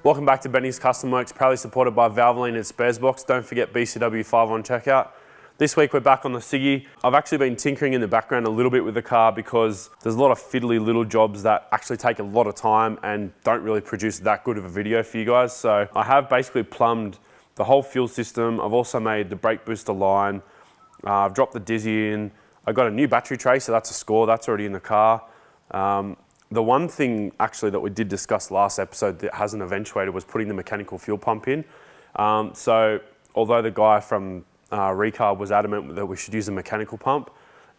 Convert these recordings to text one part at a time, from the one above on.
Welcome back to Benny's Custom Works, proudly supported by Valvoline and Sparesbox. Don't forget BCW5 on checkout. This week we're back on the Siggy. I've actually been tinkering in the background a little bit with the car because there's a lot of fiddly little jobs that actually take a lot of time and don't really produce that good of a video for you guys. So I have basically plumbed the whole fuel system. I've also made the brake booster line. I've dropped the Dizzy in. I got a new battery tray, so that's a score. That's already in the car. The one thing actually that we did discuss last episode that hasn't eventuated was putting the mechanical fuel pump in. So although the guy from Recarb was adamant that we should use a mechanical pump,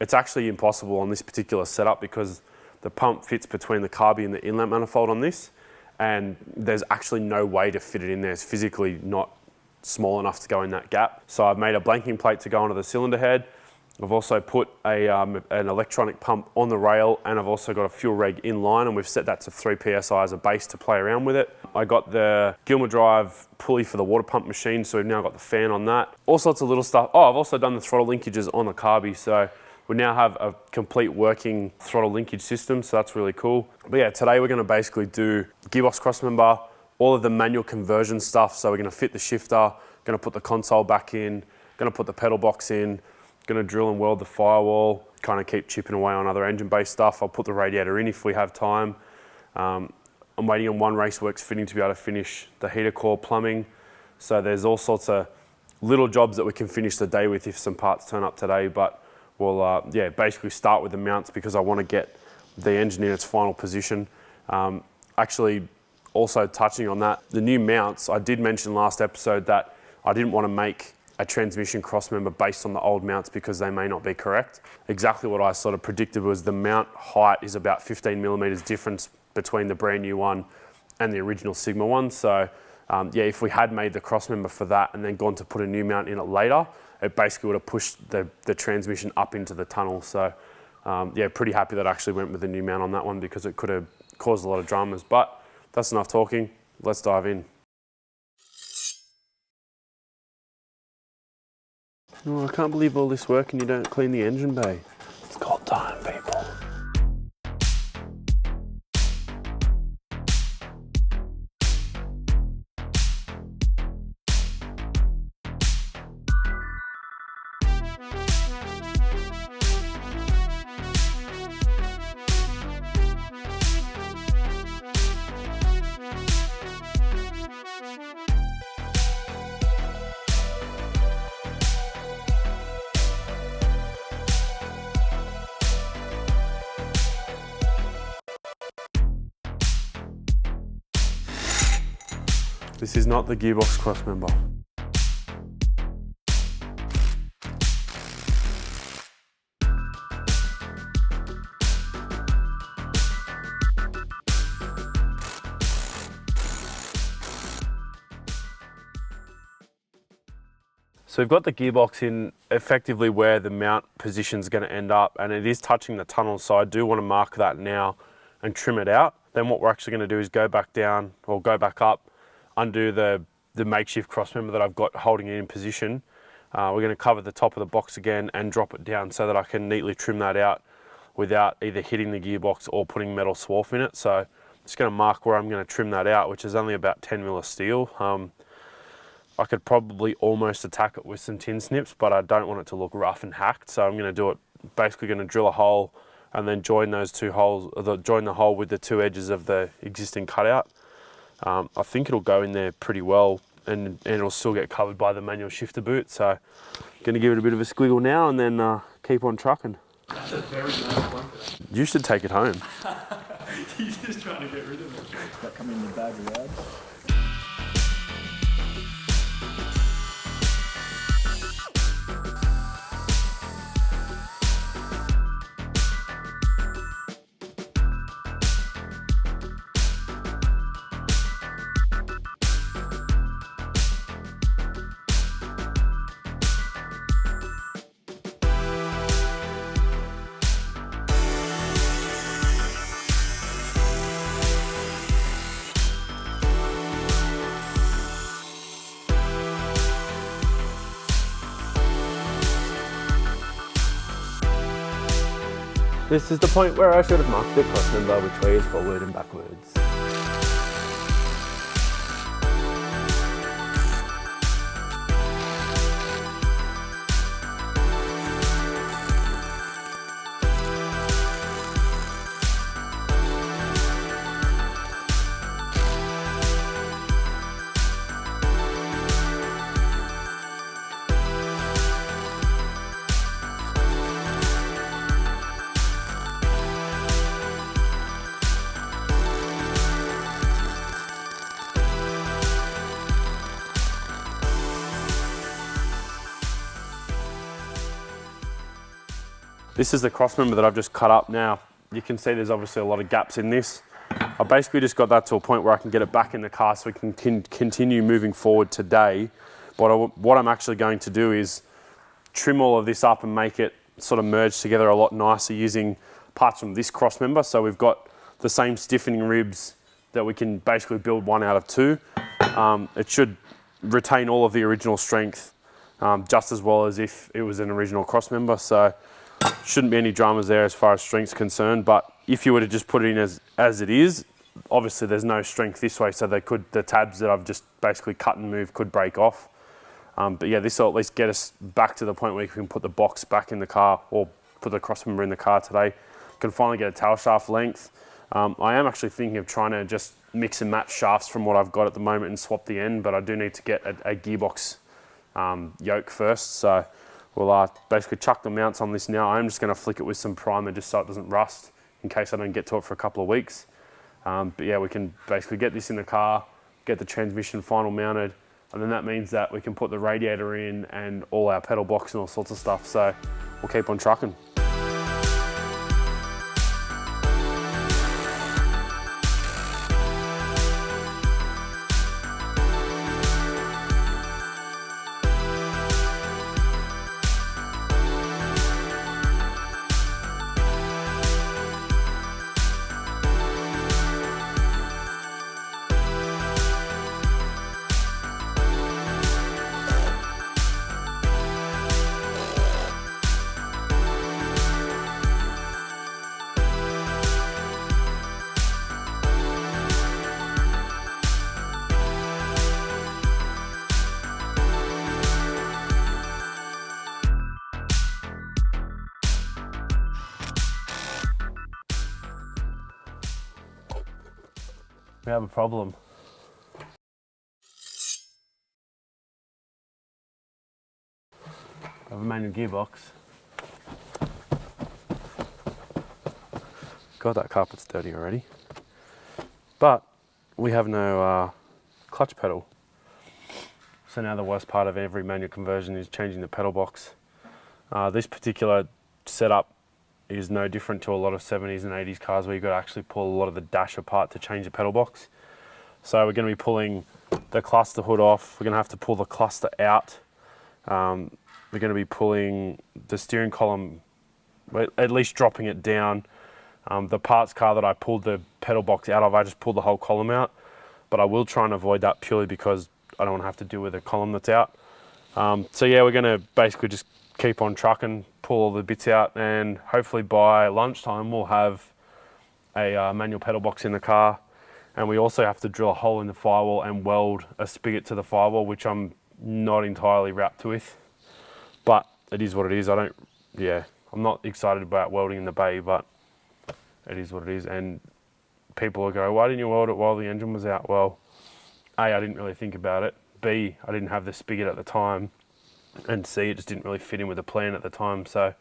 it's actually impossible on this particular setup because the pump fits between the carby and the inlet manifold on this, and there's actually no way to fit it in there. It's physically not small enough to go in that gap. So I've made a blanking plate to go onto the cylinder head. I've also put an electronic pump on the rail, and I've also got a fuel reg in line, and we've set that to 3 PSI as a base to play around with it. I got the Gilmer drive pulley for the water pump machine, so we've now got the fan on that. All sorts of little stuff. Oh, I've also done the throttle linkages on the carby, so we now have a complete working throttle linkage system, so that's really cool. But yeah, today we're gonna basically do Gearbox Crossmember, all of the manual conversion stuff. So we're gonna fit the shifter, gonna put the console back in, gonna put the pedal box in, gonna drill and weld the firewall, kind of keep chipping away on other engine-based stuff. I'll put the radiator in if we have time. I'm waiting on one Raceworks fitting to be able to finish the heater core plumbing. So there's all sorts of little jobs that we can finish the day with if some parts turn up today, but we'll basically start with the mounts because I want to get the engine in its final position. Actually, also touching on that, the new mounts, I did mention last episode that I didn't want to make a transmission crossmember based on the old mounts because they may not be correct. Exactly what I sort of predicted was the mount height is about 15 millimeters difference between the brand new one and the original Sigma one. So if we had made the crossmember for that and then gone to put a new mount in it later, it basically would have pushed the transmission up into the tunnel. So pretty happy that I actually went with the new mount on that one because it could have caused a lot of dramas. But that's enough talking, let's dive in. Oh, I can't believe all this work and you don't clean the engine bay. It's cold time, people. This is not the Gearbox Crossmember. So we've got the gearbox in effectively where the mount position is going to end up, and it is touching the tunnel, so I do want to mark that now and trim it out. Then what we're actually going to do is go back down or go back up, undo the makeshift crossmember that I've got holding it in position. We're going to cover the top of the box again and drop it down so that I can neatly trim that out without either hitting the gearbox or putting metal swarf in it. So I'm just going to mark where I'm going to trim that out, which is only about 10 mil of steel. I could probably almost attack it with some tin snips, but I don't want it to look rough and hacked. So I'm going to do it, basically going to drill a hole and then join those two holes, join the hole with the two edges of the existing cutout. I think it'll go in there pretty well and it'll still get covered by the manual shifter boot. So I'm going to give it a bit of a squiggle now and then keep on trucking. That's a very nice one. You should take it home. He's just trying to get rid of it. Does that come in the bag of rads? This is the point where I should have marked the crossmember which way is forward and backwards. This is the crossmember that I've just cut up now. You can see there's obviously a lot of gaps in this. I basically just got that to a point where I can get it back in the car so we can continue moving forward today. But what I'm actually going to do is trim all of this up and make it sort of merge together a lot nicer using parts from this crossmember. So we've got the same stiffening ribs that we can basically build one out of two. It should retain all of the original strength just as well as if it was an original crossmember. So shouldn't be any dramas there as far as strength's concerned. But if you were to just put it in as it is, obviously there's no strength this way. So the tabs that I've just basically cut and moved could break off. But yeah, this will at least get us back to the point where we can put the box back in the car or put the crossmember in the car today. Can finally get a tail shaft length. I am actually thinking of trying to just mix and match shafts from what I've got at the moment and swap the end, but I do need to get a gearbox yoke first. So we'll basically chuck the mounts on this now. I'm just going to flick it with some primer just so it doesn't rust in case I don't get to it for a couple of weeks. But yeah, we can basically get this in the car, get the transmission final mounted, and then that means that we can put the radiator in and all our pedal box and all sorts of stuff. So we'll keep on trucking. We have a problem. I have a manual gearbox. God, that carpet's dirty already. But we have no clutch pedal. So now the worst part of every manual conversion is changing the pedal box. This particular setup is no different to a lot of 70s and 80s cars where you've got to actually pull a lot of the dash apart to change the pedal box. So we're going to be pulling the cluster hood off. We're going to have to pull the cluster out. We're going to be pulling the steering column, at least dropping it down. The parts car that I pulled the pedal box out of, I just pulled the whole column out. But I will try and avoid that purely because I don't want to have to deal with a column that's out. So yeah, we're going to basically just keep on trucking, pull all the bits out, and hopefully by lunchtime we'll have a manual pedal box in the car. And we also have to drill a hole in the firewall and weld a spigot to the firewall, which I'm not entirely wrapped with. But it is what it is. I'm not excited about welding in the bay, but it is what it is. And people will go, why didn't you weld it while the engine was out? Well, A, I didn't really think about it. B, I didn't have the spigot at the time. And C, it just didn't really fit in with the plan at the time. So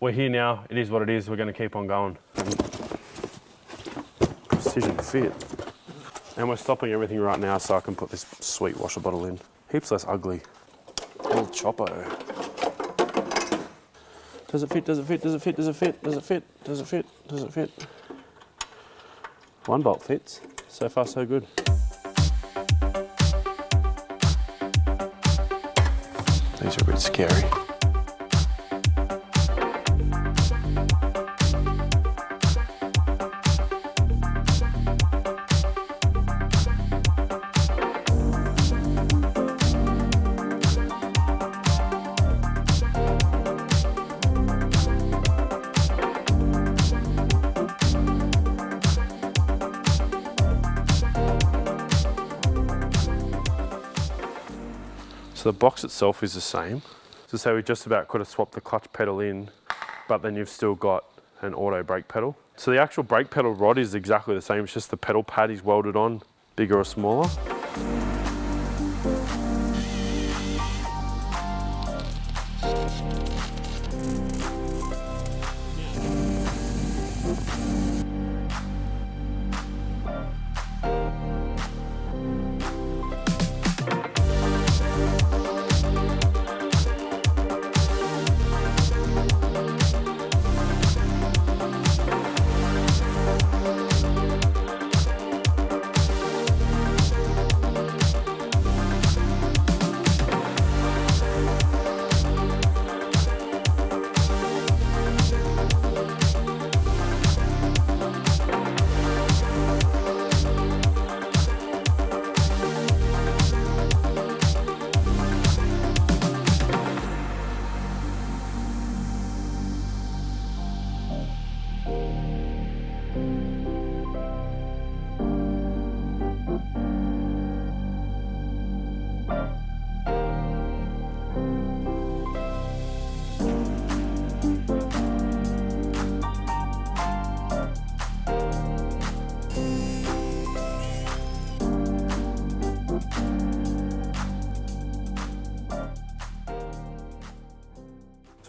we're here now. It is what it is. We're going to keep on going. Precision fit. And we're stopping everything right now so I can put this sweet washer bottle in. Heaps less ugly. Little chopper. Does it fit? Does it fit? Does it fit? Does it fit? Does it fit? Does it fit? Does it fit? One bolt fits. So far, so good. These are a bit scary. So the box itself is the same. So say we just about could have swapped the clutch pedal in, but then you've still got an auto brake pedal. So the actual brake pedal rod is exactly the same, it's just the pedal pad is welded on, bigger or smaller.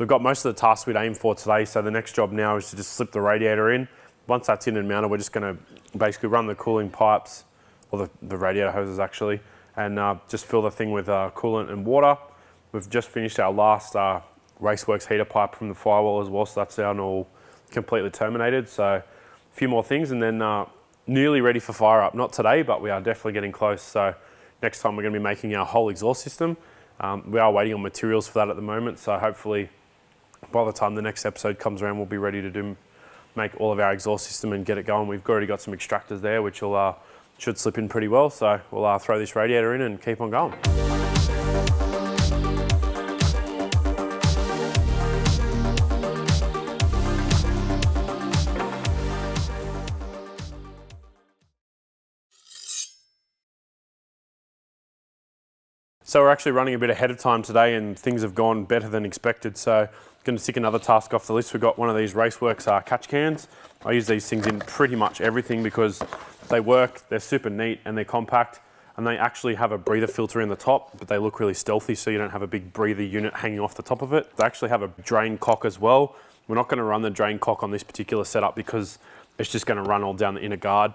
we've got most of the tasks we'd aim for today. So the next job now is to just slip the radiator in. Once that's in and mounted, we're just going to basically run the cooling pipes, or the radiator hoses actually, and just fill the thing with coolant and water. We've just finished our last Raceworks heater pipe from the firewall as well, so that's now all completely terminated. So a few more things and then nearly ready for fire up. Not today, but we are definitely getting close. So next time we're going to be making our whole exhaust system. We are waiting on materials for that at the moment, so hopefully by the time the next episode comes around, we'll be ready to make all of our exhaust system and get it going. We've already got some extractors there, which will should slip in pretty well. So we'll throw this radiator in and keep on going. So we're actually running a bit ahead of time today and things have gone better than expected. So I'm going to tick another task off the list. We've got one of these Raceworks catch cans. I use these things in pretty much everything because they work, they're super neat and they're compact, and they actually have a breather filter in the top, but they look really stealthy so you don't have a big breather unit hanging off the top of it. They actually have a drain cock as well. We're not going to run the drain cock on this particular setup because it's just going to run all down the inner guard.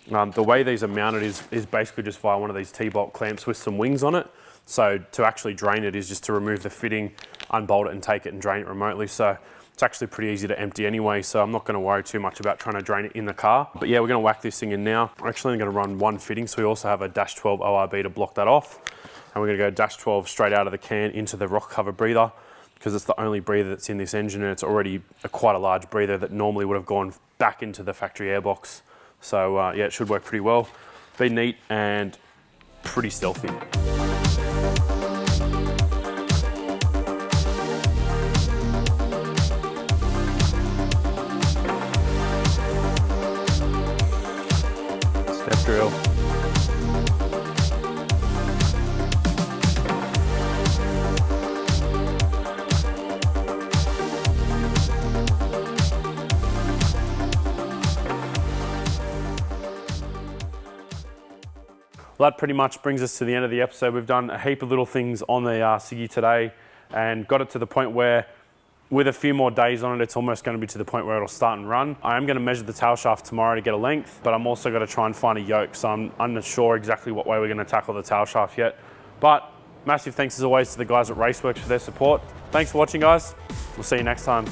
The way these are mounted is basically just via one of these T-bolt clamps with some wings on it. So to actually drain it is just to remove the fitting, unbolt it and take it and drain it remotely. So it's actually pretty easy to empty anyway, so I'm not going to worry too much about trying to drain it in the car. But yeah, we're going to whack this thing in now. We're actually going to run one fitting, so we also have a dash 12 ORB to block that off. And we're going to go dash 12 straight out of the can into the rock cover breather because it's the only breather that's in this engine and it's already quite a large breather that normally would have gone back into the factory airbox. So yeah, it should work pretty well. Be neat and pretty stealthy. Step drill. Well, that pretty much brings us to the end of the episode. We've done a heap of little things on the Siggy today and got it to the point where with a few more days on it, it's almost going to be to the point where it'll start and run. I am going to measure the tail shaft tomorrow to get a length, but I'm also going to try and find a yoke. So I'm unsure exactly what way we're going to tackle the tail shaft yet. But massive thanks as always to the guys at Raceworks for their support. Thanks for watching, guys. We'll see you next time.